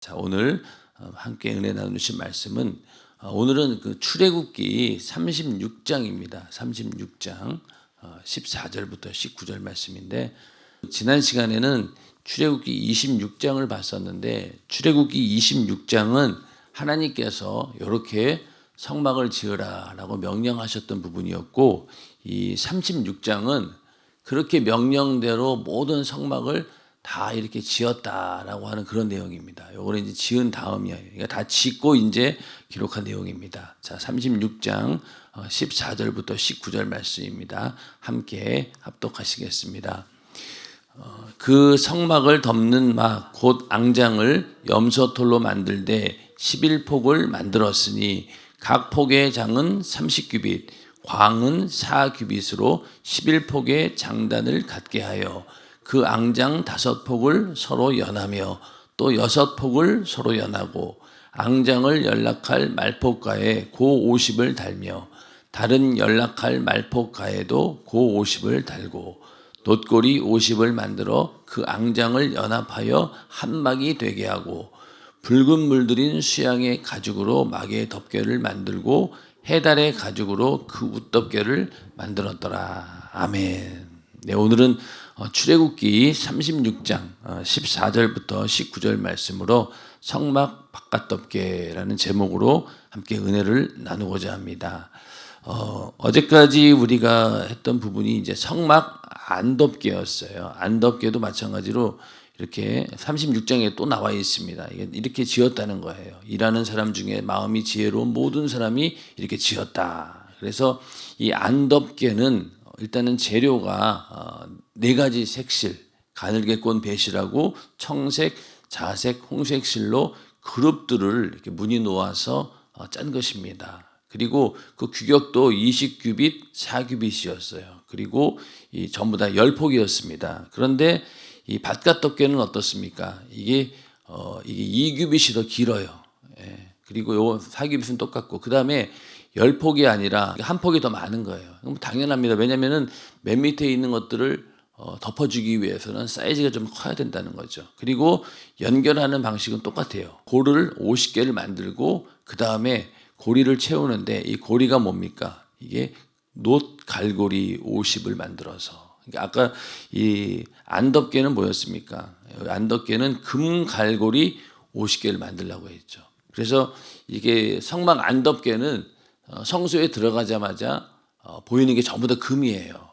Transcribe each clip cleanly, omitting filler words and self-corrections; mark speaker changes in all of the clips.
Speaker 1: 자, 오늘 함께 은혜 나누실 말씀은 오늘은 그 출애굽기 36장입니다. 36장 14절부터 19절 말씀인데, 지난 시간에는 출애굽기 26장을 봤었는데, 출애굽기 26장은 하나님께서 이렇게 성막을 지으라라고 명령하셨던 부분이었고, 이 36장은 그렇게 명령대로 모든 성막을 다 이렇게 지었다라고 하는 그런 내용입니다. 요거는 이제 지은 다음이에요. 그러니까 다 짓고 이제 기록한 내용입니다. 자, 36장 14절부터 19절 말씀입니다. 함께 합독하시겠습니다. 그 성막을 덮는 막 곧 앙장을 염소털로 만들되 11폭을 만들었으니 각 폭의 장은 30규빗, 광은 4규빗으로 11폭의 장단을 갖게 하여 그 앙장 5폭을 서로 연하며 또 6폭을 서로 연하고 앙장을 연락할 말폭가에 고 50을 달며 다른 연락할 말폭가에도 고 50을 달고 놋고리 50을 만들어 그 앙장을 연합하여 한 막이 되게 하고 붉은 물들인 수양의 가죽으로 막의 덮개를 만들고 해달의 가죽으로 그 웃덮개를 만들었더라. 아멘. 네, 오늘은 출애굽기 36장 14절부터 19절 말씀으로 성막 바깥덮개라는 제목으로 함께 은혜를 나누고자 합니다. 어제까지 우리가 했던 부분이 이제 성막 안덮개였어요. 안덮개도 마찬가지로 이렇게 36장에 또 나와 있습니다. 이렇게 지었다는 거예요. 일하는 사람 중에 마음이 지혜로운 모든 사람이 이렇게 지었다. 그래서 이 안덮개는 일단은 재료가 네 가지 색실, 가늘게꼰 배실하고 청색, 자색, 홍색 실로 그룹들을 이렇게 무늬 놓아서 짠 것입니다. 그리고 그 규격도 20규빗, 4규빗이었어요. 그리고 이 전부 다 10폭이었습니다. 그런데 이 바깥덮개는 어떻습니까? 이게 2규빗이 더 길어요. 예. 그리고 요 4규빗은 똑같고, 그 다음에 10폭이 아니라 한 폭이 더 많은 거예요. 그럼 당연합니다. 왜냐면은 맨 밑에 있는 것들을 덮어주기 위해서는 사이즈가 좀 커야 된다는 거죠. 그리고 연결하는 방식은 똑같아요. 고리를 50개를 만들고 그 다음에 고리를 채우는데, 이 고리가 뭡니까? 이게 놋 갈고리 50을 만들어서. 그러니까 아까 이 안덮개는 뭐였습니까? 안덮개는 금 갈고리 50개를 만들려고 했죠. 그래서 이게 성막 안덮개는 성소에 들어가자마자 보이는 게 전부 다 금이에요.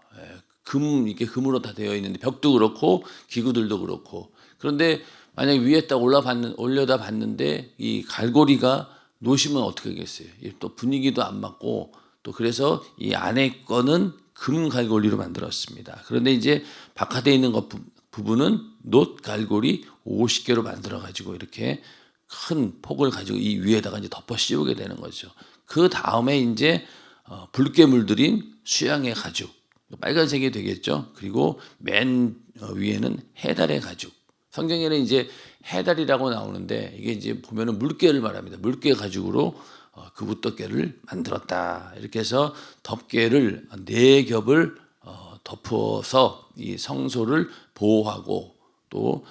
Speaker 1: 이렇게 금으로 다 되어 있는데, 벽도 그렇고 기구들도 그렇고. 그런데 만약 위에 딱 올려다 봤는데 이 갈고리가 놓으시면 어떻게 하겠어요? 또 분위기도 안 맞고, 또 그래서 이 안에 거는 금 갈고리로 만들었습니다. 그런데 이제 바깥에 있는 것 부분은 놋 갈고리 50개로 만들어 가지고 이렇게 큰 폭을 가지고 이 위에다가 이제 덮어 씌우게 되는 거죠. 그 다음에 이제 붉게 물들인 수양의 가죽, 빨간색이 되겠죠. 그리고 맨 위에는 해달의 가죽. 성경에는 이제 해달이라고 나오는데, 이게 이제 보면은 물개를 말합니다. 물개 가죽으로 그 웃덮개를 만들었다. 이렇게 해서 덮개를 4겹을 덮어서 이 성소를 보호하고, 또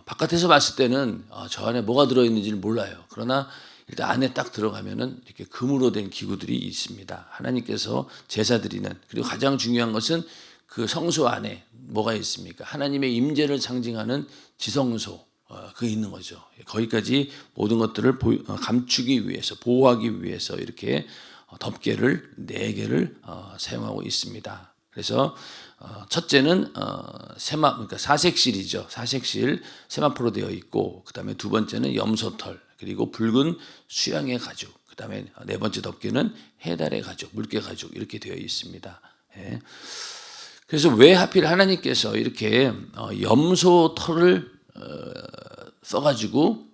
Speaker 1: 바깥에서 봤을 때는 저 안에 뭐가 들어있는지를 몰라요. 그러나 일단 안에 딱 들어가면은 이렇게 금으로 된 기구들이 있습니다. 하나님께서 제사 드리는. 그리고 가장 중요한 것은 그 성소 안에 뭐가 있습니까? 하나님의 임재를 상징하는 지성소, 그게 있는 거죠. 거기까지 모든 것들을 감추기 위해서, 보호하기 위해서 이렇게 덮개를 4개를 사용하고 있습니다. 그래서 첫째는 그러니까 사색실이죠. 사색실 세마포로 되어 있고, 그 다음에 두 번째는 염소털, 그리고 붉은 수양의 가죽, 그 다음에 네 번째 덮개는 해달의 가죽, 물개 가죽, 이렇게 되어 있습니다. 예. 그래서 왜 하필 하나님께서 이렇게 염소털을 써가지고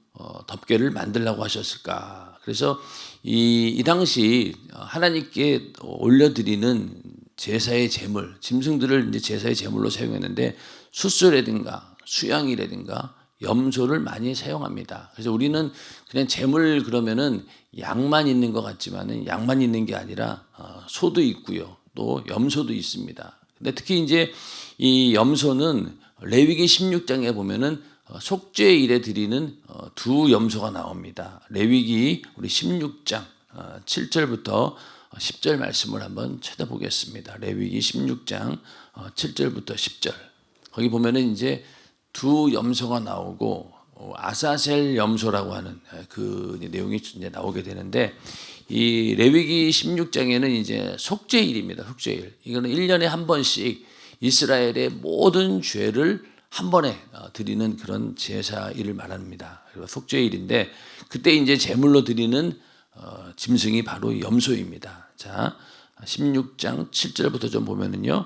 Speaker 1: 덮개를 만들라고 하셨을까? 그래서 이 당시 하나님께 올려드리는 제사의 제물, 짐승들을 이제 제사의 제물로 사용했는데, 숫소라든가 수양이라든가 염소를 많이 사용합니다. 그래서 우리는 그냥 제물 그러면은 양만 있는 것 같지만은 양만 있는 게 아니라 소도 있고요, 또 염소도 있습니다. 근데 특히 이제 이 염소는 레위기 16장에 보면은 속죄일에 드리는 두 염소가 나옵니다. 레위기 우리 16장 7절부터 10절 말씀을 한번 찾아보겠습니다. 레위기 16장 7절부터 10절. 거기 보면은 이제 두 염소가 나오고 아사셀 염소라고 하는 그 내용이 이제 나오게 되는데, 이 레위기 16장에는 이제 속죄일입니다. 속죄일. 이거는 1년에 한 번씩 이스라엘의 모든 죄를 한 번에 드리는 그런 제사일을 말합니다. 그리고 속죄일인데, 그때 이제 제물로 드리는 짐승이 바로 염소입니다. 자, 16장 7절부터 좀 보면은요.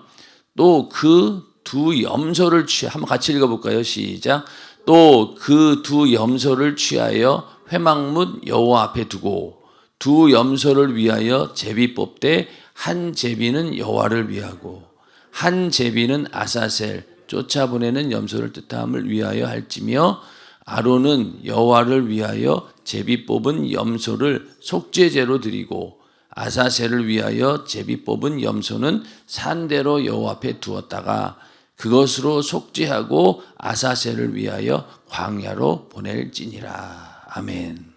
Speaker 1: 또 그 두 염소를 한번 같이 읽어볼까요? 시작. 또 그 두 염소를 취하여 회막문 여호와 앞에 두고 두 염소를 위하여 제비 뽑되 한 제비는 여호와를 위하고 한 제비는 아사셀 쫓아보내는 염소를 뜻함을 위하여 할지며, 아론은 여호와를 위하여 제비 뽑은 염소를 속죄제로 드리고 아사셀을 위하여 제비 뽑은 염소는 산대로 여호와 앞에 두었다가 그것으로 속죄하고 아사셀을 위하여 광야로 보낼지니라. 아멘.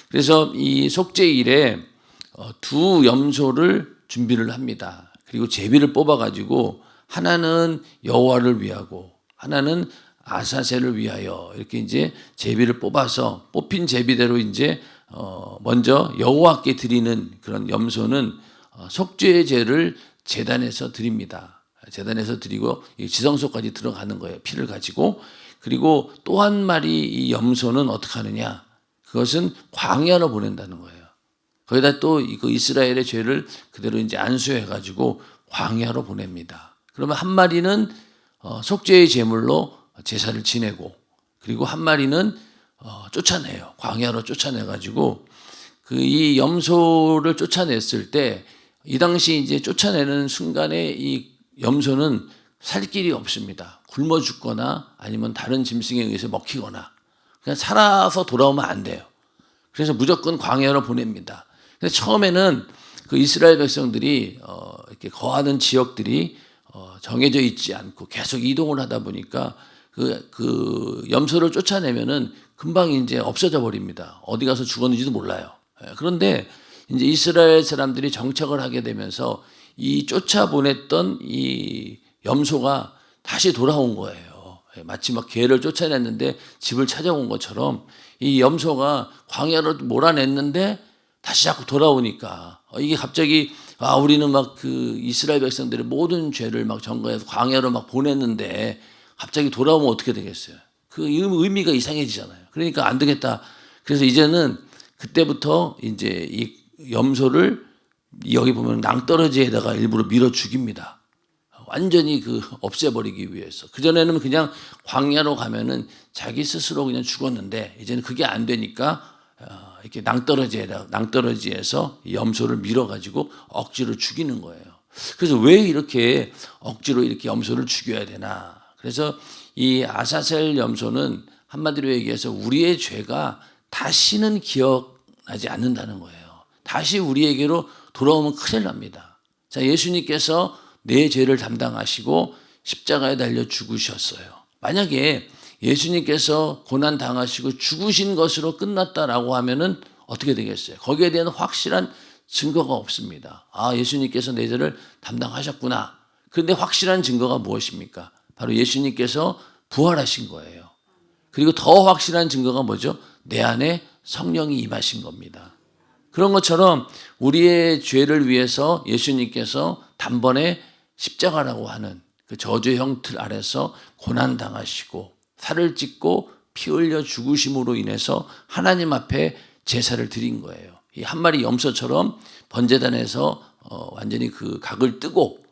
Speaker 1: 그래서 이 속죄일에 두 염소를 준비를 합니다. 그리고 제비를 뽑아가지고 하나는 여호와를 위하고 하나는 아사셀을 위하여 이렇게 이제 제비를 뽑아서 뽑힌 제비대로 이제 먼저 여호와께 드리는 그런 염소는 속죄제를 제단에서 드립니다. 제단에서 드리고 지성소까지 들어가는 거예요. 피를 가지고. 그리고 또 한 마리 이 염소는 어떻게 하느냐? 그것은 광야로 보낸다는 거예요. 거기다 또 그 이스라엘의 죄를 그대로 이제 안수해가지고 광야로 보냅니다. 그러면 한 마리는 속죄의 제물로 제사를 지내고, 그리고 한 마리는 쫓아내요. 광야로 쫓아내가지고 그 이 염소를 쫓아냈을 때, 이 당시 이제 쫓아내는 순간에 이 염소는 살 길이 없습니다. 굶어 죽거나 아니면 다른 짐승에 의해서 먹히거나 그냥 살아서 돌아오면 안 돼요. 그래서 무조건 광야로 보냅니다. 근데 처음에는 그 이스라엘 백성들이 이렇게 거하는 지역들이 정해져 있지 않고 계속 이동을 하다 보니까 그 염소를 쫓아내면은 금방 이제 없어져 버립니다. 어디 가서 죽었는지도 몰라요. 그런데 이제 이스라엘 사람들이 정착을 하게 되면서 이 쫓아보냈던 이 염소가 다시 돌아온 거예요. 마치 막 개를 쫓아냈는데 집을 찾아온 것처럼 이 염소가 광야로 몰아냈는데 다시 자꾸 돌아오니까 이게 갑자기 우리는 막 그 이스라엘 백성들의 모든 죄를 막 전가해서 광야로 막 보냈는데 갑자기 돌아오면 어떻게 되겠어요? 그 의미가 이상해지잖아요. 그러니까 안 되겠다. 그래서 이제는 그때부터 이제 이 염소를 여기 보면 낭떠러지에다가 일부러 밀어 죽입니다. 완전히 없애버리기 위해서. 그전에는 그냥 광야로 가면은 자기 스스로 그냥 죽었는데, 이제는 그게 안 되니까 이렇게 낭떠러지에서 염소를 밀어가지고 억지로 죽이는 거예요. 그래서 왜 이렇게 억지로 이렇게 염소를 죽여야 되나? 그래서 이 아사셀 염소는 한마디로 얘기해서 우리의 죄가 다시는 기억나지 않는다는 거예요. 다시 우리에게로 돌아오면 큰일 납니다. 자, 예수님께서 내 죄를 담당하시고 십자가에 달려 죽으셨어요. 만약에 예수님께서 고난 당하시고 죽으신 것으로 끝났다라고 하면은 어떻게 되겠어요? 거기에 대한 확실한 증거가 없습니다. 예수님께서 내 죄를 담당하셨구나. 그런데 확실한 증거가 무엇입니까? 바로 예수님께서 부활하신 거예요. 그리고 더 확실한 증거가 뭐죠? 내 안에 성령이 임하신 겁니다. 그런 것처럼 우리의 죄를 위해서 예수님께서 단번에 십자가라고 하는 그 저주의 형틀 아래서 고난당하시고 살을 찢고 피 흘려 죽으심으로 인해서 하나님 앞에 제사를 드린 거예요. 이 한 마리 염소처럼 번제단에서 완전히 그 각을 뜨고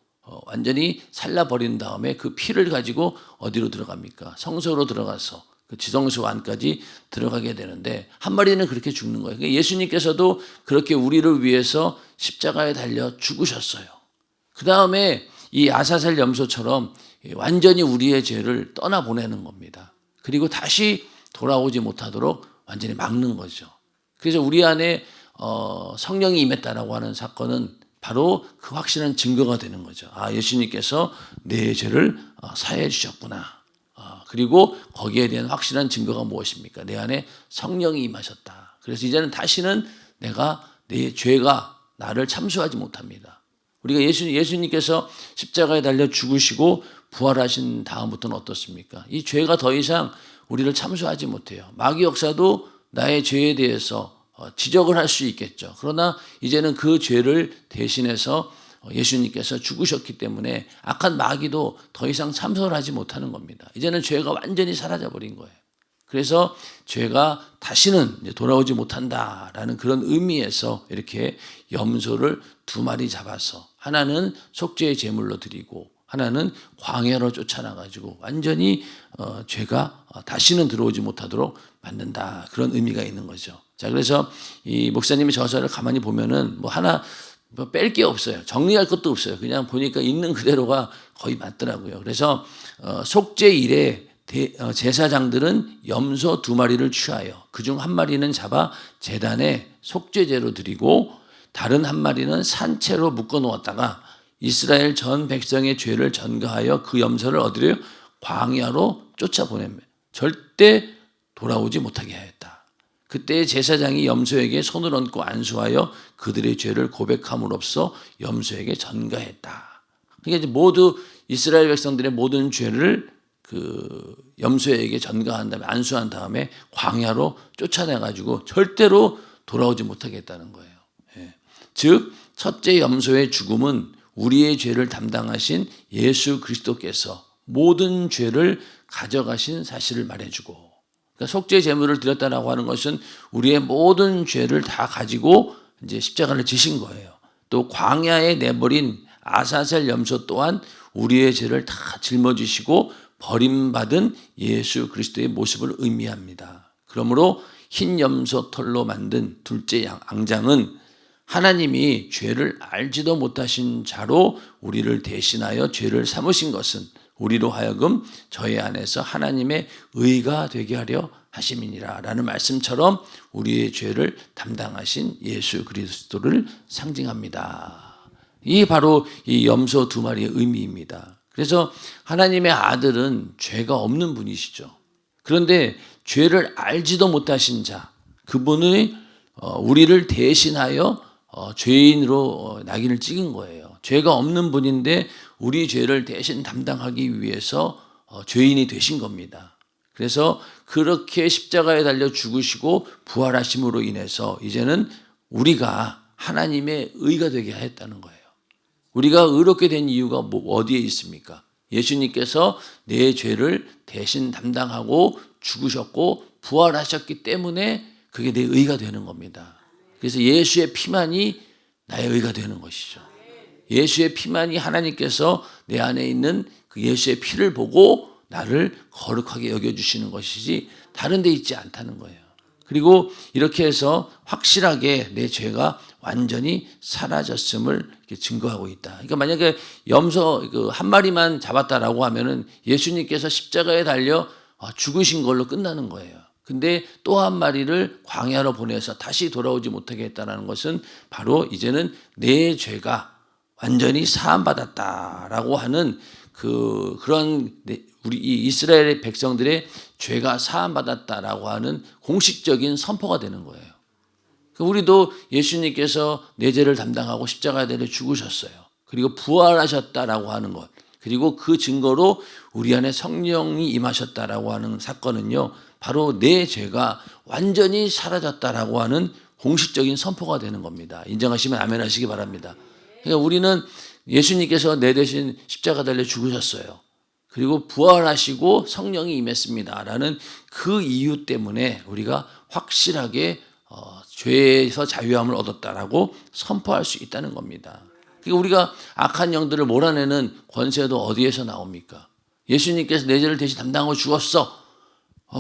Speaker 1: 완전히 살라버린 다음에 그 피를 가지고 어디로 들어갑니까? 성소로 들어가서 그 지성소 안까지 들어가게 되는데, 한 마리는 그렇게 죽는 거예요. 그러니까 예수님께서도 그렇게 우리를 위해서 십자가에 달려 죽으셨어요. 그 다음에 이 아사셀 염소처럼 완전히 우리의 죄를 떠나보내는 겁니다. 그리고 다시 돌아오지 못하도록 완전히 막는 거죠. 그래서 우리 안에 성령이 임했다라고 하는 사건은 바로 그 확실한 증거가 되는 거죠. 예수님께서 내 죄를 사해 주셨구나. 그리고 거기에 대한 확실한 증거가 무엇입니까? 내 안에 성령이 임하셨다. 그래서 이제는 다시는 내 죄가 나를 참수하지 못합니다. 우리가 예수님께서 십자가에 달려 죽으시고 부활하신 다음부터는 어떻습니까? 이 죄가 더 이상 우리를 참수하지 못해요. 마귀 역사도 나의 죄에 대해서 지적을 할 수 있겠죠. 그러나 이제는 그 죄를 대신해서 예수님께서 죽으셨기 때문에 악한 마귀도 더 이상 참선을 하지 못하는 겁니다. 이제는 죄가 완전히 사라져버린 거예요. 그래서 죄가 다시는 돌아오지 못한다라는 그런 의미에서 이렇게 염소를 2마리 잡아서 하나는 속죄의 제물로 드리고 하나는 광야로 쫓아나가지고 완전히 죄가 다시는 들어오지 못하도록 만든다. 그런 의미가 있는 거죠. 자, 그래서 이 목사님의 저서를 가만히 보면은 뺄 게 없어요. 정리할 것도 없어요. 그냥 보니까 있는 그대로가 거의 맞더라고요. 그래서 속죄일에 제사장들은 염소 2마리를 취하여 그중 1마리는 잡아 제단에 속죄제로 드리고 다른 1마리는 산채로 묶어 놓았다가 이스라엘 전 백성의 죄를 전가하여 그 염소를 어디로요? 광야로 쫓아보냅니다. 절대 돌아오지 못하게 하였다. 그때 제사장이 염소에게 손을 얹고 안수하여 그들의 죄를 고백함으로써 염소에게 전가했다. 그러니까 이제 모두 이스라엘 백성들의 모든 죄를 그 염소에게 전가한 다음에 안수한 다음에 광야로 쫓아내가지고 절대로 돌아오지 못하게 했다는 거예요. 즉 첫째 염소의 죽음은 우리의 죄를 담당하신 예수 그리스도께서 모든 죄를 가져가신 사실을 말해주고, 그러니까 속죄 제물을 드렸다라고 하는 것은 우리의 모든 죄를 다 가지고 이제 십자가를 지신 거예요. 또 광야에 내버린 아사셀 염소 또한 우리의 죄를 다 짊어지시고 버림받은 예수 그리스도의 모습을 의미합니다. 그러므로 흰 염소 털로 만든 둘째 앙장은 하나님이 죄를 알지도 못하신 자로 우리를 대신하여 죄를 삼으신 것은 우리로 하여금 저희 안에서 하나님의 의가 되게 하려 하심이니라 라는 말씀처럼 우리의 죄를 담당하신 예수 그리스도를 상징합니다. 이게 바로 이 염소 2마리의 의미입니다. 그래서 하나님의 아들은 죄가 없는 분이시죠. 그런데 죄를 알지도 못하신 자, 그분이 우리를 대신하여 죄인으로 낙인을 찍은 거예요. 죄가 없는 분인데 우리 죄를 대신 담당하기 위해서 죄인이 되신 겁니다. 그래서 그렇게 십자가에 달려 죽으시고 부활하심으로 인해서 이제는 우리가 하나님의 의가 되게 하였다는 거예요. 우리가 의롭게 된 이유가 어디에 있습니까? 예수님께서 내 죄를 대신 담당하고 죽으셨고 부활하셨기 때문에 그게 내 의가 되는 겁니다. 그래서 예수의 피만이 나의 의가 되는 것이죠. 예수의 피만이 하나님께서 내 안에 있는 그 예수의 피를 보고 나를 거룩하게 여겨주시는 것이지 다른 데 있지 않다는 거예요. 그리고 이렇게 해서 확실하게 내 죄가 완전히 사라졌음을 이렇게 증거하고 있다. 그러니까 만약에 염소 1마리만 잡았다라고 하면은 예수님께서 십자가에 달려 죽으신 걸로 끝나는 거예요. 근데 또 1마리를 광야로 보내서 다시 돌아오지 못하게 했다는 것은 바로 이제는 내 죄가 완전히 사함받았다라고 하는 그런 우리 이 이스라엘 백성들의 죄가 사함받았다라고 하는 공식적인 선포가 되는 거예요. 우리도 예수님께서 내 죄를 담당하고 십자가에 달려 죽으셨어요. 그리고 부활하셨다라고 하는 것, 그리고 그 증거로 우리 안에 성령이 임하셨다라고 하는 사건은요, 바로 내 죄가 완전히 사라졌다라고 하는 공식적인 선포가 되는 겁니다. 인정하시면 아멘 하시기 바랍니다. 그러니까 우리는 예수님께서 내 대신 십자가 달려 죽으셨어요. 그리고 부활하시고 성령이 임했습니다라는 그 이유 때문에 우리가 확실하게 죄에서 자유함을 얻었다라고 선포할 수 있다는 겁니다. 그러니까 우리가 악한 영들을 몰아내는 권세도 어디에서 나옵니까? 예수님께서 내 죄를 대신 담당하고 죽었어.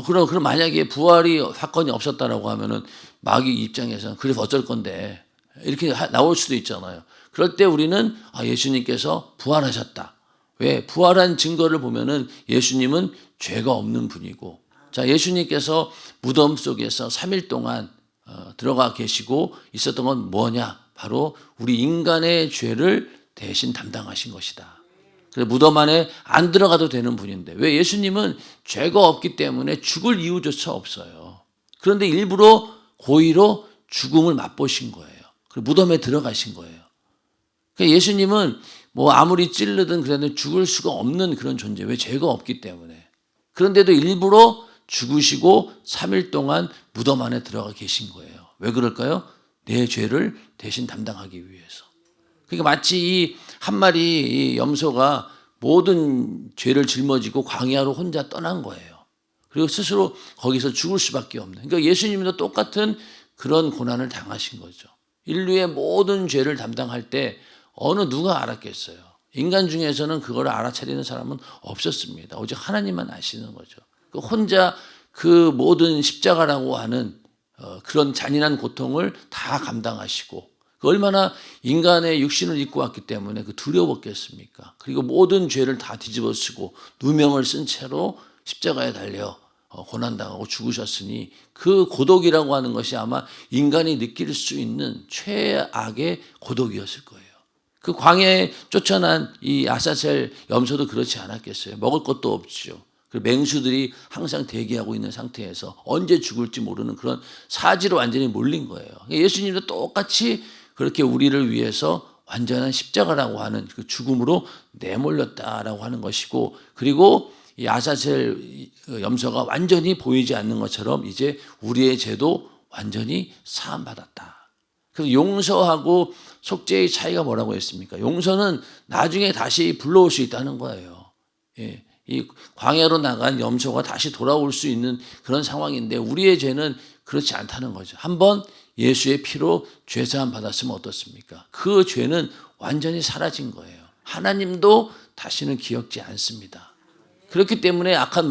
Speaker 1: 그럼 만약에 부활이 사건이 없었다라고 하면은 마귀 입장에서는 그래서 어쩔 건데 이렇게 나올 수도 있잖아요. 그럴 때 우리는 예수님께서 부활하셨다. 왜? 부활한 증거를 보면은 예수님은 죄가 없는 분이고, 자, 예수님께서 무덤 속에서 3일 동안 들어가 계시고 있었던 건 뭐냐? 바로 우리 인간의 죄를 대신 담당하신 것이다. 그래서 무덤 안에 안 들어가도 되는 분인데 왜 예수님은 죄가 없기 때문에 죽을 이유조차 없어요. 그런데 일부러 고의로 죽음을 맛보신 거예요. 그리고 무덤에 들어가신 거예요. 그러니까 예수님은 뭐 아무리 찔르든 그래도 죽을 수가 없는 그런 존재. 왜 죄가 없기 때문에. 그런데도 일부러 죽으시고 3일 동안 무덤 안에 들어가 계신 거예요. 왜 그럴까요? 내 죄를 대신 담당하기 위해서. 그러니까 마치 이 한 마리 이 염소가 모든 죄를 짊어지고 광야로 혼자 떠난 거예요. 그리고 스스로 거기서 죽을 수밖에 없는. 그러니까 예수님도 똑같은 그런 고난을 당하신 거죠. 인류의 모든 죄를 담당할 때 어느 누가 알았겠어요. 인간 중에서는 그걸 알아차리는 사람은 없었습니다. 오직 하나님만 아시는 거죠. 혼자 그 모든 십자가라고 하는 그런 잔인한 고통을 다 감당하시고 얼마나 인간의 육신을 입고 왔기 때문에 그 두려웠겠습니까? 그리고 모든 죄를 다 뒤집어쓰고 누명을 쓴 채로 십자가에 달려 고난당하고 죽으셨으니 그 고독이라고 하는 것이 아마 인간이 느낄 수 있는 최악의 고독이었을 거예요. 그 광야에 쫓아난 이 아사셀 염소도 그렇지 않았겠어요. 먹을 것도 없죠. 맹수들이 항상 대기하고 있는 상태에서 언제 죽을지 모르는 그런 사지로 완전히 몰린 거예요. 예수님도 똑같이 그렇게 우리를 위해서 완전한 십자가라고 하는 그 죽음으로 내몰렸다라고 하는 것이고, 그리고 이 아사셀 염소가 완전히 보이지 않는 것처럼 이제 우리의 죄도 완전히 사함받았다. 그래서 용서하고 속죄의 차이가 뭐라고 했습니까? 용서는 나중에 다시 불러올 수 있다는 거예요. 예. 이 광야로 나간 염소가 다시 돌아올 수 있는 그런 상황인데 우리의 죄는 그렇지 않다는 거죠. 한번 예수의 피로 죄사함 받았으면 어떻습니까? 그 죄는 완전히 사라진 거예요. 하나님도 다시는 기억지 않습니다. 그렇기 때문에 악한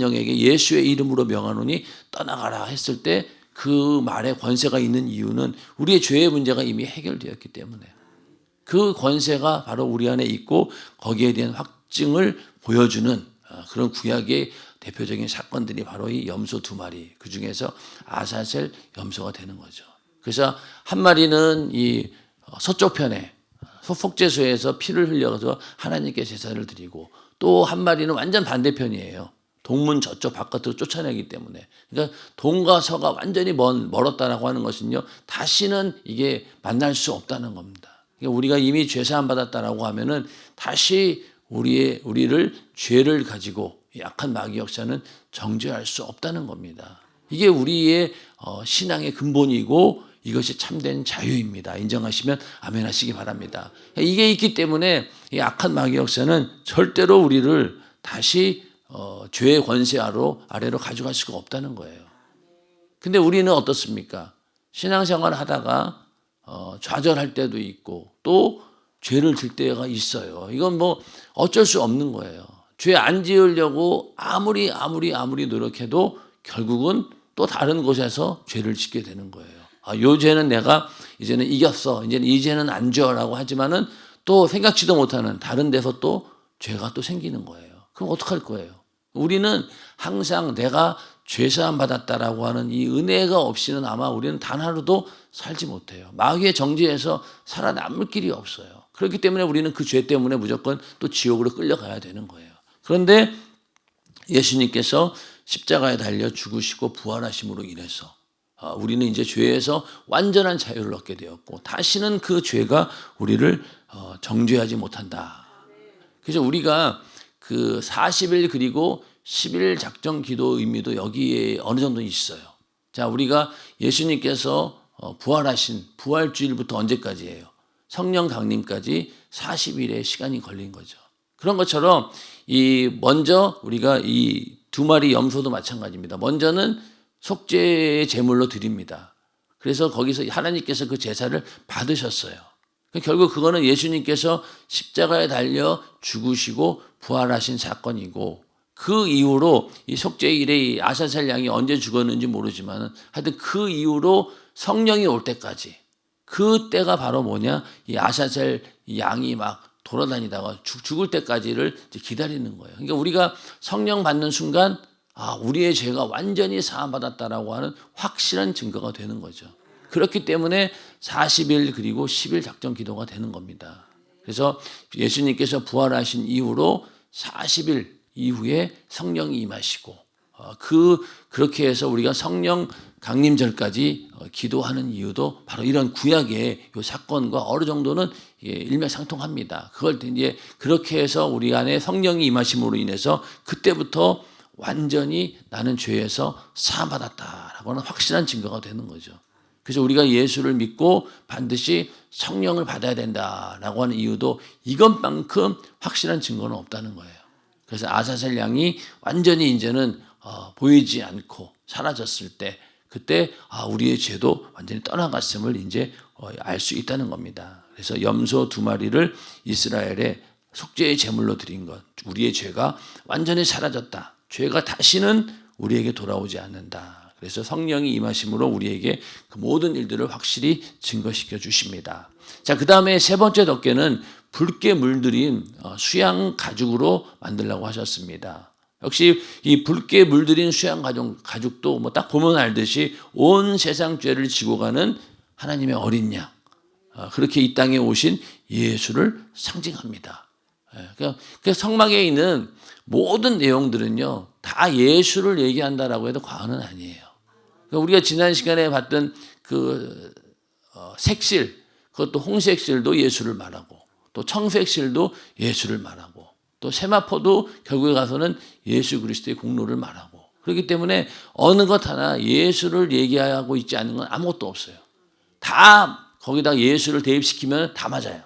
Speaker 1: 영에게 예수의 이름으로 명하노니 떠나가라 했을 때 그 말에 권세가 있는 이유는 우리의 죄의 문제가 이미 해결되었기 때문에 그 권세가 바로 우리 안에 있고 거기에 대한 확증을 보여주는 그런 구약의 대표적인 사건들이 바로 이 염소 2마리, 그 중에서 아사셀 염소가 되는 거죠. 그래서 한 마리는 이 서쪽 편에 속죄소에서 피를 흘려서 하나님께 제사를 드리고, 또 한 마리는 완전 반대편이에요. 동문 저쪽 바깥으로 쫓아내기 때문에. 그러니까 동과 서가 완전히 멀었다라고 하는 것은요, 다시는 이게 만날 수 없다는 겁니다. 그러니까 우리가 이미 죄사함 받았다라고 하면은 다시 우리를 죄를 가지고 약한 마귀 역사는 정죄할 수 없다는 겁니다. 이게 우리의 신앙의 근본이고 이것이 참된 자유입니다. 인정하시면 아멘 하시기 바랍니다. 이게 있기 때문에 이 악한 마귀 역사는 절대로 우리를 다시 죄의 권세 아래로 가져갈 수가 없다는 거예요. 근데 우리는 어떻습니까? 신앙생활 하다가 좌절할 때도 있고 또 죄를 질 때가 있어요. 이건 뭐 어쩔 수 없는 거예요. 죄 안 지으려고 아무리 노력해도 결국은 또 다른 곳에서 죄를 짓게 되는 거예요. 요 죄는 내가 이제는 이겼어. 이 죄는 안 져라고 하지만은 또 생각지도 못하는 다른 데서 또 죄가 또 생기는 거예요. 그럼 어떡할 거예요? 우리는 항상 내가 죄사함 받았다라고 하는 이 은혜가 없이는 아마 우리는 단 하루도 살지 못해요. 마귀의 정죄에서 살아남을 길이 없어요. 그렇기 때문에 우리는 그 죄 때문에 무조건 또 지옥으로 끌려가야 되는 거예요. 그런데 예수님께서 십자가에 달려 죽으시고 부활하심으로 인해서 우리는 이제 죄에서 완전한 자유를 얻게 되었고 다시는 그 죄가 우리를 정죄하지 못한다. 그래서 우리가 그 40일 그리고 10일 작정 기도 의미도 여기에 어느 정도 있어요. 자, 우리가 예수님께서 부활하신 부활주일부터 언제까지예요? 성령 강림까지 40일의 시간이 걸린 거죠. 그런 것처럼 먼저 우리가 이 2마리 염소도 마찬가지입니다. 먼저는 속죄의 제물로 드립니다. 그래서 거기서 하나님께서 그 제사를 받으셨어요. 결국 그거는 예수님께서 십자가에 달려 죽으시고 부활하신 사건이고, 그 이후로 이 속죄일에 이 아사셀 양이 언제 죽었는지 모르지만 하여튼 그 이후로 성령이 올 때까지, 그 때가 바로 뭐냐, 이 아사셀 양이 막 돌아다니다가 죽을 때까지를 기다리는 거예요. 그러니까 우리가 성령 받는 순간 우리의 죄가 완전히 사함받았다라고 하는 확실한 증거가 되는 거죠. 그렇기 때문에 40일 그리고 10일 작정 기도가 되는 겁니다. 그래서 예수님께서 부활하신 이후로 40일 이후에 성령이 임하시고 그렇게 해서 우리가 성령 강림절까지 기도하는 이유도 바로 이런 구약의 이 사건과 어느 정도는 일맥상통합니다. 그걸 이제 그렇게 해서 우리 안에 성령이 임하심으로 인해서 그때부터 완전히 나는 죄에서 사함받았다라고 하는 확실한 증거가 되는 거죠. 그래서 우리가 예수를 믿고 반드시 성령을 받아야 된다라고 하는 이유도 이것만큼 확실한 증거는 없다는 거예요. 그래서 아사셀 양이 완전히 이제는 보이지 않고 사라졌을 때 그때 우리의 죄도 완전히 떠나갔음을 이제 알 수 있다는 겁니다. 그래서 염소 2마리를 이스라엘의 속죄의 제물로 드린 것, 우리의 죄가 완전히 사라졌다. 죄가 다시는 우리에게 돌아오지 않는다. 그래서 성령이 임하심으로 우리에게 그 모든 일들을 확실히 증거시켜 주십니다. 자, 그 다음에 세 번째 덮개는 붉게 물들인 수양 가죽으로 만들라고 하셨습니다. 역시 이 붉게 물들인 수양 가죽도 뭐 딱 보면 알듯이 온 세상 죄를 지고 가는 하나님의 어린 양, 그렇게 이 땅에 오신 예수를 상징합니다. 그러니까 성막에 있는 모든 내용들은요 다 예수를 얘기한다라고 해도 과언은 아니에요. 그러니까 우리가 지난 시간에 봤던 그 색실, 그것도 홍색실도 예수를 말하고 또 청색실도 예수를 말하고 또 세마포도 결국에 가서는 예수 그리스도의 공로를 말하고 그렇기 때문에 어느 것 하나 예수를 얘기하고 있지 않는 건 아무것도 없어요. 다 거기다 예수를 대입시키면 다 맞아요.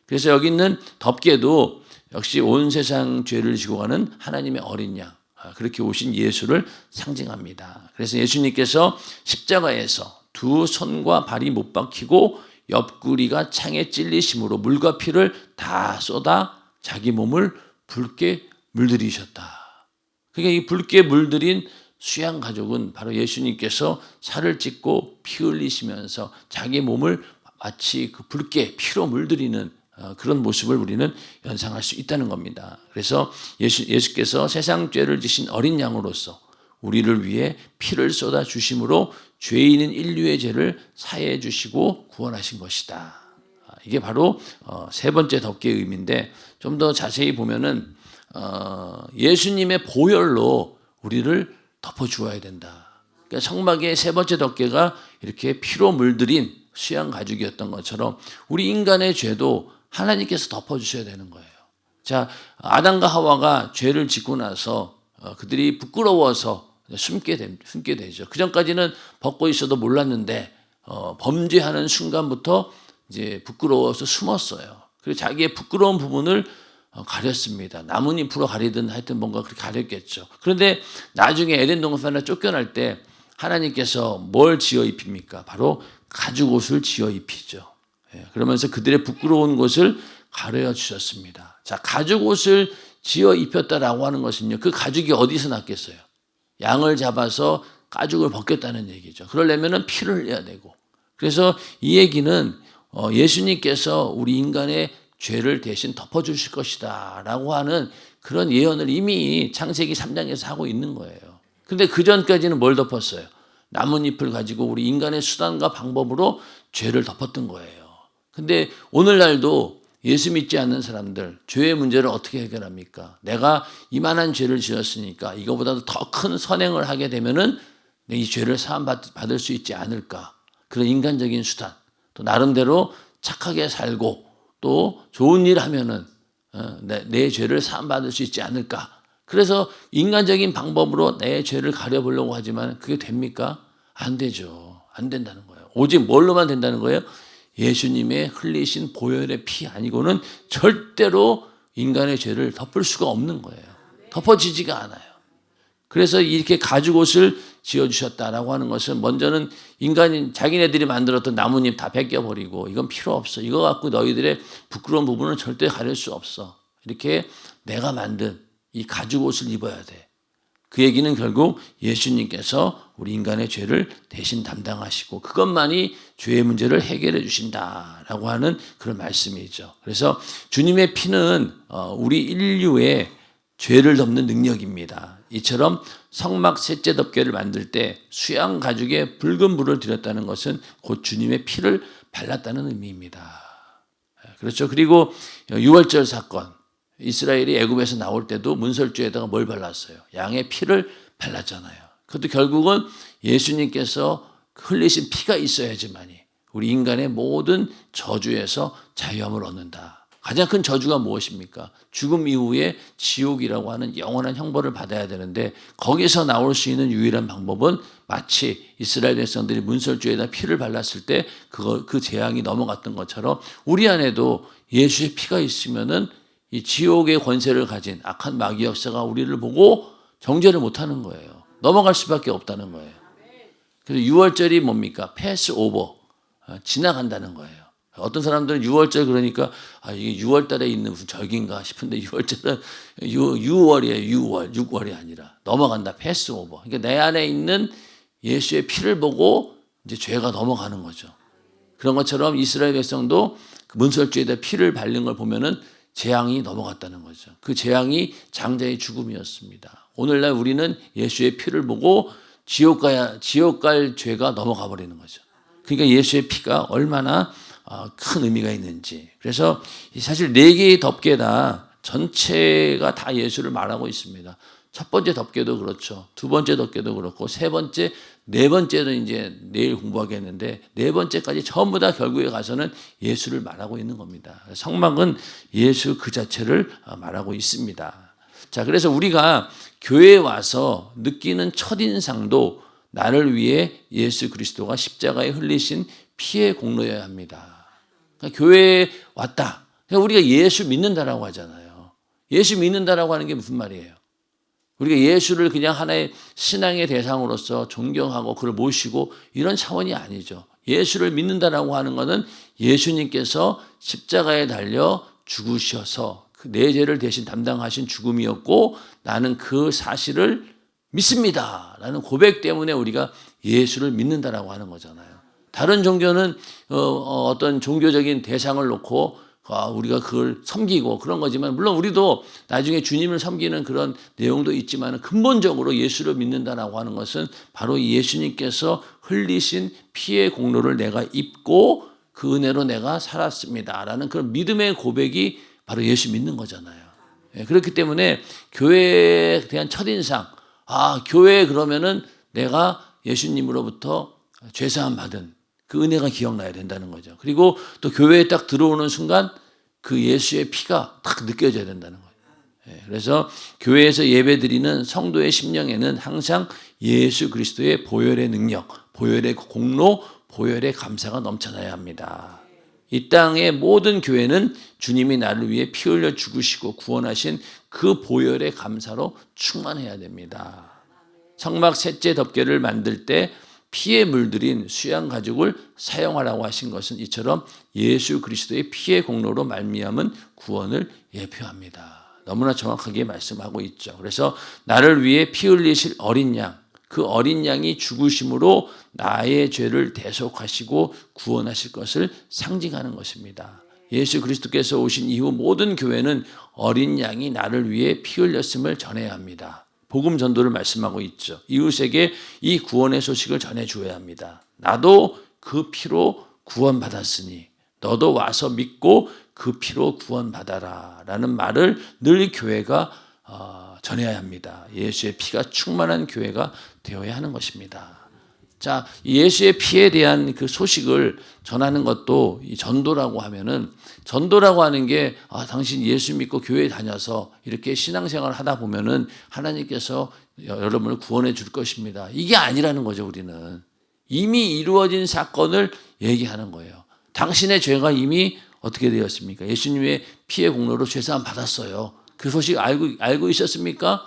Speaker 1: 그래서 여기 있는 덮개도 역시 온 세상 죄를 지고 가는 하나님의 어린 양, 그렇게 오신 예수를 상징합니다. 그래서 예수님께서 십자가에서 두 손과 발이 못 박히고 옆구리가 창에 찔리심으로 물과 피를 다 쏟아 자기 몸을 붉게 물들이셨다. 그러니까 이 붉게 물들인 수양 가죽은 바로 예수님께서 살을 찢고 피 흘리시면서 자기 몸을 마치 그 붉게 피로 물들이는 그런 모습을 우리는 연상할 수 있다는 겁니다. 그래서 예수께서 세상 죄를 지신 어린 양으로서 우리를 위해 피를 쏟아 주심으로 죄인인 인류의 죄를 사해 주시고 구원하신 것이다. 이게 바로 세 번째 덮개의 의미인데 좀 더 자세히 보면은 예수님의 보혈로 우리를 덮어 주어야 된다. 그러니까 성막의 세 번째 덮개가 이렇게 피로 물들인 수양 가죽이었던 것처럼 우리 인간의 죄도 하나님께서 덮어 주셔야 되는 거예요. 자, 아담과 하와가 죄를 짓고 나서 그들이 부끄러워서 숨게 되죠. 그 전까지는 벗고 있어도 몰랐는데 범죄하는 순간부터 이제 부끄러워서 숨었어요. 그리고 자기의 부끄러운 부분을 가렸습니다. 나뭇잎으로 가리든 하여튼 뭔가 그렇게 가렸겠죠. 그런데 나중에 에덴 동산에 쫓겨날 때 하나님께서 뭘 지어 입힙니까? 바로 가죽 옷을 지어 입히죠. 그러면서 그들의 부끄러운 곳을 가려 주셨습니다. 자, 가죽 옷을 지어 입혔다라고 하는 것은요, 그 가죽이 어디서 났겠어요? 양을 잡아서 가죽을 벗겼다는 얘기죠. 그러려면 피를 흘려야 되고. 그래서 이 얘기는 예수님께서 우리 인간의 죄를 대신 덮어주실 것이다 라고 하는 그런 예언을 이미 창세기 3장에서 하고 있는 거예요. 근데 그 전까지는 뭘 덮었어요? 나뭇잎을 가지고 우리 인간의 수단과 방법으로 죄를 덮었던 거예요. 근데 오늘날도 예수 믿지 않는 사람들, 죄의 문제를 어떻게 해결합니까? 내가 이만한 죄를 지었으니까 이거보다도 더 큰 선행을 하게 되면은 이 죄를 사함받을 수 있지 않을까? 그런 인간적인 수단, 또 나름대로 착하게 살고 또 좋은 일 하면은 내 죄를 사함받을 수 있지 않을까? 그래서 인간적인 방법으로 내 죄를 가려보려고 하지만 그게 됩니까? 안 되죠. 안 된다는 거예요. 오직 뭘로만 된다는 거예요? 예수님의 흘리신 보혈의 피 아니고는 절대로 인간의 죄를 덮을 수가 없는 거예요. 덮어지지가 않아요. 그래서 이렇게 가죽 옷을 지어주셨다라고 하는 것은 먼저는 인간이 자기네들이 만들었던 나뭇잎 다 벗겨버리고 이건 필요 없어. 이거 갖고 너희들의 부끄러운 부분은 절대 가릴 수 없어. 이렇게 내가 만든 이 가죽 옷을 입어야 돼. 그 얘기는 결국 예수님께서 우리 인간의 죄를 대신 담당하시고 그것만이 죄의 문제를 해결해 주신다라고 하는 그런 말씀이죠. 그래서 주님의 피는 우리 인류의 죄를 덮는 능력입니다. 이처럼 성막 셋째 덮개를 만들 때 수양 가죽에 붉은 물을 들였다는 것은 곧 주님의 피를 발랐다는 의미입니다. 그렇죠. 그리고 유월절 사건, 이스라엘이 애굽에서 나올 때도 문설주에다가 뭘 발랐어요? 양의 피를 발랐잖아요. 그것도 결국은 예수님께서 흘리신 피가 있어야지만이 우리 인간의 모든 저주에서 자유함을 얻는다. 가장 큰 저주가 무엇입니까? 죽음 이후에 지옥이라고 하는 영원한 형벌을 받아야 되는데 거기서 나올 수 있는 유일한 방법은 마치 이스라엘 백성들이 문설주에다 피를 발랐을 때 그 재앙이 넘어갔던 것처럼 우리 안에도 예수의 피가 있으면은 이 지옥의 권세를 가진 악한 마귀 역사가 우리를 보고 정죄를 못하는 거예요. 넘어갈 수밖에 없다는 거예요. 그래서 유월절이 뭡니까? 패스 오버, 지나간다는 거예요. 어떤 사람들은 6월절 그러니까 이게 6월 달에 있는 무슨 절기인가 싶은데 6월절은 6월이에요. 6월이 아니라 넘어간다. 패스 오버. 그러니까 내 안에 있는 예수의 피를 보고 이제 죄가 넘어가는 거죠. 그런 것처럼 이스라엘 백성도 그 문설주에다 피를 바른 걸 보면은 재앙이 넘어갔다는 거죠. 그 재앙이 장자의 죽음이었습니다. 오늘날 우리는 예수의 피를 보고 지옥 갈 죄가 넘어가 버리는 거죠. 그러니까 예수의 피가 얼마나 큰 의미가 있는지. 그래서 사실 4개의 덮개다 전체가 다 예수를 말하고 있습니다. 첫 번째 덮개도 그렇죠. 두 번째 덮개도 그렇고 세 번째, 네 번째는 이제 내일 공부하겠는데 네 번째까지 전부 다 결국에 가서는 예수를 말하고 있는 겁니다. 성막은 예수 그 자체를 말하고 있습니다. 자, 그래서 우리가 교회에 와서 느끼는 첫인상도 나를 위해 예수 그리스도가 십자가에 흘리신 피의 공로여야 합니다. 그러니까 교회에 왔다. 그러니까 우리가 예수 믿는다라고 하잖아요. 예수 믿는다라고 하는 게 무슨 말이에요? 우리가 예수를 그냥 하나의 신앙의 대상으로서 존경하고 그를 모시고 이런 차원이 아니죠. 예수를 믿는다라고 하는 것은 예수님께서 십자가에 달려 죽으셔서 내 죄를 대신 담당하신 죽음이었고 나는 그 사실을 믿습니다. 라는 고백 때문에 우리가 예수를 믿는다라고 하는 거잖아요. 다른 종교는 어떤 종교적인 대상을 놓고 우리가 그걸 섬기고 그런 거지만 물론 우리도 나중에 주님을 섬기는 그런 내용도 있지만 근본적으로 예수를 믿는다라고 하는 것은 바로 예수님께서 흘리신 피의 공로를 내가 입고 그 은혜로 내가 살았습니다라는 그런 믿음의 고백이 바로 예수 믿는 거잖아요. 그렇기 때문에 교회에 대한 첫인상, 교회 그러면은 내가 예수님으로부터 죄사함 받은 그 은혜가 기억나야 된다는 거죠. 그리고 또 교회에 딱 들어오는 순간 그 예수의 피가 딱 느껴져야 된다는 거예요. 그래서 교회에서 예배드리는 성도의 심령에는 항상 예수 그리스도의 보혈의 능력, 보혈의 공로, 보혈의 감사가 넘쳐나야 합니다. 이 땅의 모든 교회는 주님이 나를 위해 피 흘려 죽으시고 구원하신 그 보혈의 감사로 충만해야 됩니다. 성막 셋째 덮개를 만들 때 피에 물들인 수양 가죽을 사용하라고 하신 것은 이처럼 예수 그리스도의 피의 공로로 말미암은 구원을 예표합니다. 너무나 정확하게 말씀하고 있죠. 그래서 나를 위해 피 흘리실 어린 양, 그 어린 양이 죽으심으로 나의 죄를 대속하시고 구원하실 것을 상징하는 것입니다. 예수 그리스도께서 오신 이후 모든 교회는 어린 양이 나를 위해 피 흘렸음을 전해야 합니다. 복음 전도를 말씀하고 있죠. 이웃에게 이 구원의 소식을 전해주어야 합니다. 나도 그 피로 구원받았으니 너도 와서 믿고 그 피로 구원받아라 라는 말을 늘 교회가 전해야 합니다. 예수의 피가 충만한 교회가 되어야 하는 것입니다. 자, 예수의 피에 대한 그 소식을 전하는 것도 이 전도라고 하면은 전도라고 하는 게 당신 예수 믿고 교회에 다녀서 이렇게 신앙생활을 하다 보면은 하나님께서 여러분을 구원해 줄 것입니다. 이게 아니라는 거죠. 우리는 이미 이루어진 사건을 얘기하는 거예요. 당신의 죄가 이미 어떻게 되었습니까? 예수님의 피의 공로로 죄사함 받았어요. 그 소식 알고 있었습니까?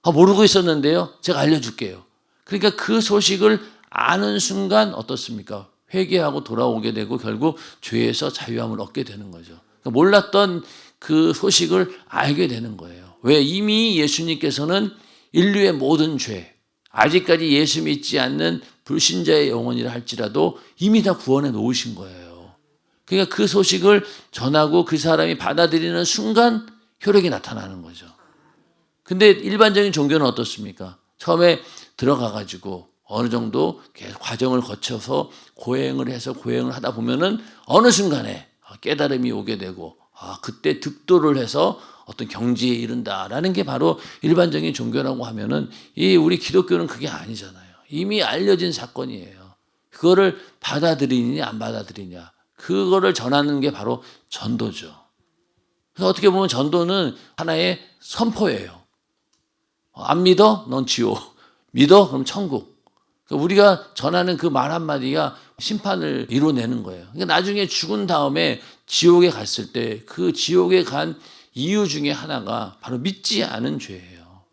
Speaker 1: 모르고 있었는데요. 제가 알려줄게요. 그러니까 그 소식을 아는 순간 어떻습니까? 회개하고 돌아오게 되고 결국 죄에서 자유함을 얻게 되는 거죠. 그러니까 몰랐던 그 소식을 알게 되는 거예요. 왜? 이미 예수님께서는 인류의 모든 죄, 아직까지 예수 믿지 않는 불신자의 영혼이라 할지라도 이미 다 구원해 놓으신 거예요. 그러니까 그 소식을 전하고 그 사람이 받아들이는 순간 효력이 나타나는 거죠. 근데 일반적인 종교는 어떻습니까? 처음에 들어가가지고 어느 정도 과정을 거쳐서 고행을 하다 보면은 어느 순간에 깨달음이 오게 되고 그때 득도를 해서 어떤 경지에 이른다라는 게 바로 일반적인 종교라고 하면은 이 우리 기독교는 그게 아니잖아요. 이미 알려진 사건이에요. 그거를 받아들이느냐 안 받아들이냐 그거를 전하는 게 바로 전도죠. 그래서 어떻게 보면 전도는 하나의 선포예요. 안 믿어? 넌 지옥. 믿어? 그럼 천국. 그러니까 우리가 전하는 그 말 한마디가 심판을 이뤄내는 거예요. 그러니까 나중에 죽은 다음에 지옥에 갔을 때 그 지옥에 간 이유 중에 하나가 바로 믿지 않은 죄예요.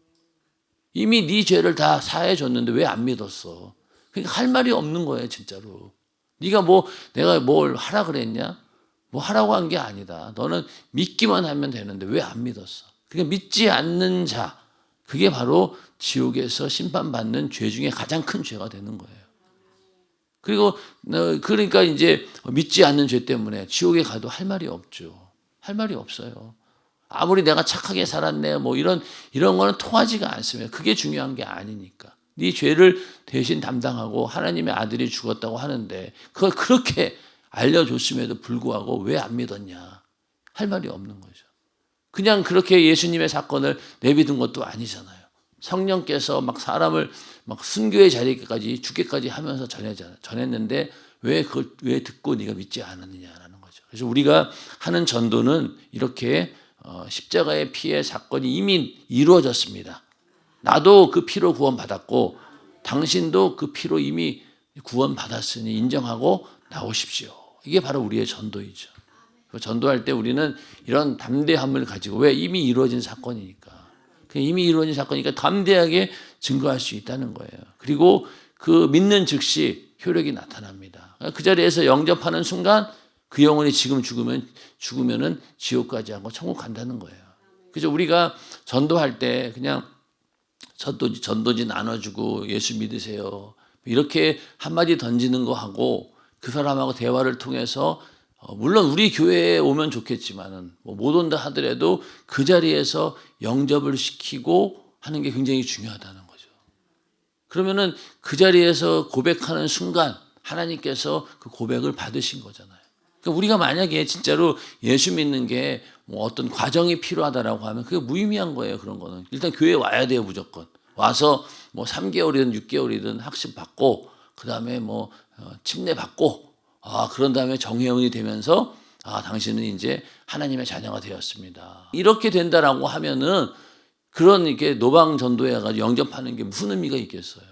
Speaker 1: 이미 네 죄를 다 사해 줬는데 왜 안 믿었어? 그러니까 할 말이 없는 거예요, 진짜로. 네가 내가 뭘 하라 그랬냐? 뭐 하라고 한 게 아니다. 너는 믿기만 하면 되는데 왜 안 믿었어? 그러니까 믿지 않는 자, 그게 바로 지옥에서 심판받는 죄 중에 가장 큰 죄가 되는 거예요. 그리고 그러니까 이제 믿지 않는 죄 때문에 지옥에 가도 할 말이 없죠. 할 말이 없어요. 아무리 내가 착하게 살았네 이런 거는 통하지가 않습니다. 그게 중요한 게 아니니까. 네 죄를 대신 담당하고 하나님의 아들이 죽었다고 하는데 그걸 그렇게 알려줬음에도 불구하고 왜 안 믿었냐? 할 말이 없는 거죠. 그냥 그렇게 예수님의 사건을 내비둔 것도 아니잖아요. 성령께서 막 사람을 막 순교의 자리까지 죽게까지 하면서 전했는데 왜 듣고 네가 믿지 않았느냐라는 거죠. 그래서 우리가 하는 전도는 이렇게 십자가의 피의 사건이 이미 이루어졌습니다. 나도 그 피로 구원받았고 당신도 그 피로 이미 구원받았으니 인정하고 나오십시오. 이게 바로 우리의 전도이죠. 전도할 때 우리는 이런 담대함을 가지고 왜 이미 이루어진 사건이니까. 이미 이루어진 사건이니까 담대하게 증거할 수 있다는 거예요. 그리고 그 믿는 즉시 효력이 나타납니다. 그 자리에서 영접하는 순간 그 영혼이 지금 죽으면은 지옥 가지 않고 천국 간다는 거예요. 그래서 우리가 전도할 때 그냥 전도지 나눠주고 예수 믿으세요. 이렇게 한마디 던지는 거 하고 그 사람하고 대화를 통해서 물론 우리 교회에 오면 좋겠지만은 못 온다 하더라도 그 자리에서 영접을 시키고 하는 게 굉장히 중요하다는 거죠. 그러면은 그 자리에서 고백하는 순간 하나님께서 그 고백을 받으신 거잖아요. 그러니까 우리가 만약에 진짜로 예수 믿는 게 어떤 과정이 필요하다라고 하면 그게 무의미한 거예요. 그런 거는 일단 교회에 와야 돼요. 무조건 와서 3개월이든 6개월이든 학습 받고 그 다음에 침례 받고 그런 다음에 정회원이 되면서 당신은 이제 하나님의 자녀가 되었습니다. 이렇게 된다라고 하면은 그런 이렇게 노방 전도해 가지고 영접하는 게 무슨 의미가 있겠어요?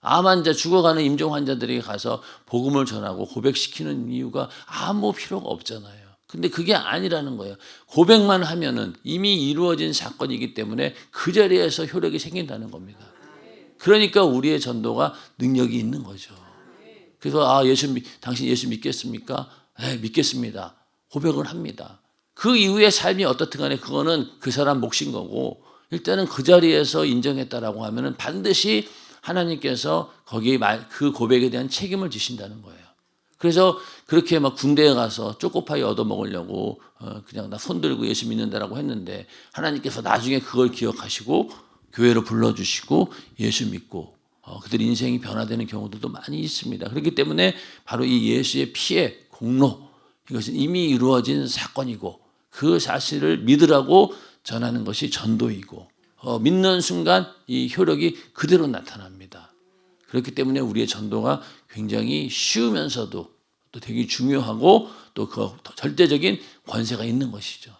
Speaker 1: 암 환자 죽어가는 임종 환자들에게 가서 복음을 전하고 고백시키는 이유가 아무 필요가 없잖아요. 근데 그게 아니라는 거예요. 고백만 하면은 이미 이루어진 사건이기 때문에 그 자리에서 효력이 생긴다는 겁니다. 그러니까 우리의 전도가 능력이 있는 거죠. 그래서 당신 예수 믿겠습니까? 네, 믿겠습니다. 고백을 합니다. 그 이후의 삶이 어떻든 간에 그거는 그 사람 몫인 거고 일단은 그 자리에서 인정했다라고 하면은 반드시 하나님께서 거기에 그 고백에 대한 책임을 지신다는 거예요. 그래서 그렇게 막 군대에 가서 초코파이 얻어먹으려고 그냥 나 손 들고 예수 믿는다라고 했는데 하나님께서 나중에 그걸 기억하시고 교회로 불러주시고 예수 믿고 그들 인생이 변화되는 경우들도 많이 있습니다. 그렇기 때문에 바로 이 예수의 피의 공로 이것은 이미 이루어진 사건이고 그 사실을 믿으라고 전하는 것이 전도이고 믿는 순간 이 효력이 그대로 나타납니다. 그렇기 때문에 우리의 전도가 굉장히 쉬우면서도 또 되게 중요하고 또 그 절대적인 권세가 있는 것이죠.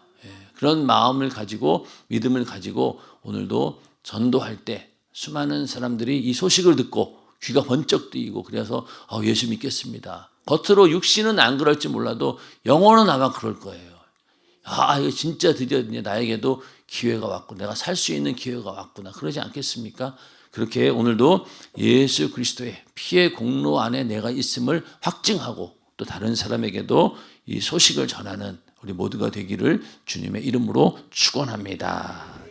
Speaker 1: 그런 마음을 가지고 믿음을 가지고 오늘도 전도할 때 수많은 사람들이 이 소식을 듣고 귀가 번쩍 뜨이고 그래서 예수 믿겠습니다. 겉으로 육신은 안 그럴지 몰라도 영혼은 아마 그럴 거예요. 이거 진짜 드디어 나에게도 기회가 왔고 내가 살 수 있는 기회가 왔구나. 그러지 않겠습니까? 그렇게 오늘도 예수 그리스도의 피의 공로 안에 내가 있음을 확증하고 또 다른 사람에게도 이 소식을 전하는 우리 모두가 되기를 주님의 이름으로 축원합니다.